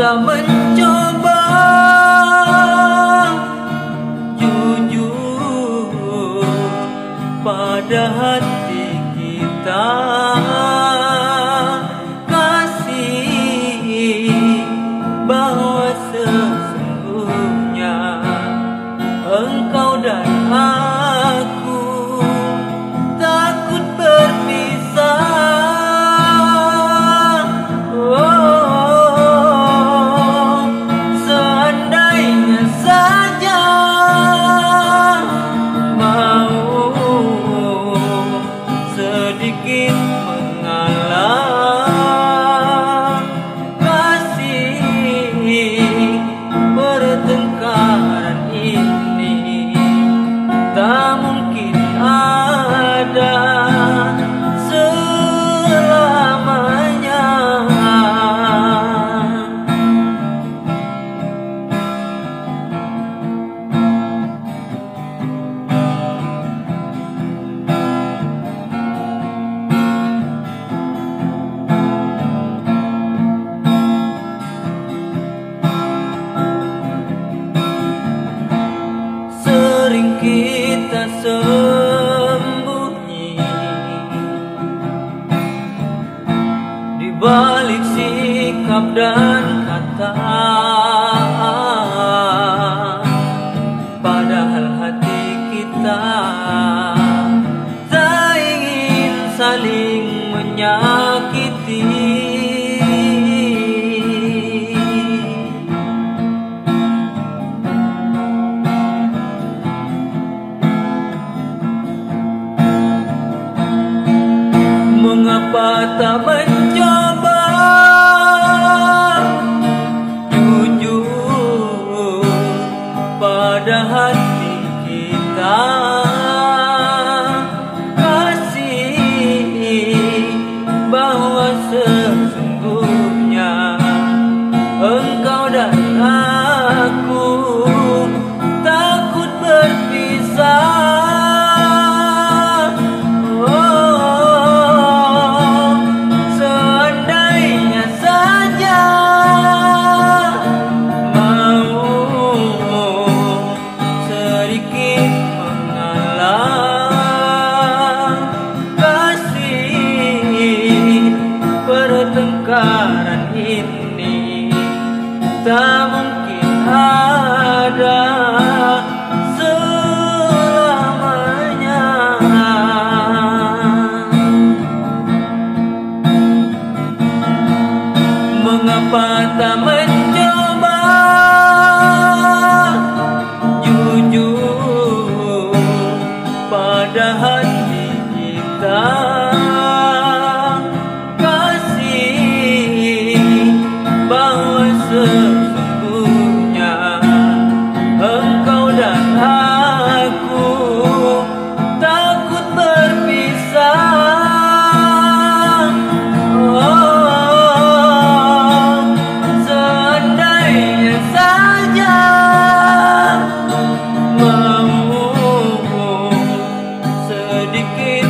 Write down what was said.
tak mencoba jujur pada hati kita, kasih bahwa sesungguhnya engkau dan aku takut berpisah. Seandainya saja mau sedikit mengalah, kasih pertengkaran ini tak mungkin ada selamanya. Sering kita sembunyi di balik sikap dan kata, padahal hati kita tak ingin saling menyakiti. Mengapa tak mencoba jujur pada hati kita, kasih bahwa sesungguhnya engkau dan aku takut berpisah. Pertengkaran ini tak mungkin ada selamanya. Mengapa tak mencoba jujur pada hati kita, bahwa sesungguhnya engkau dan aku takut berpisah. Seandainya saja mau sedikit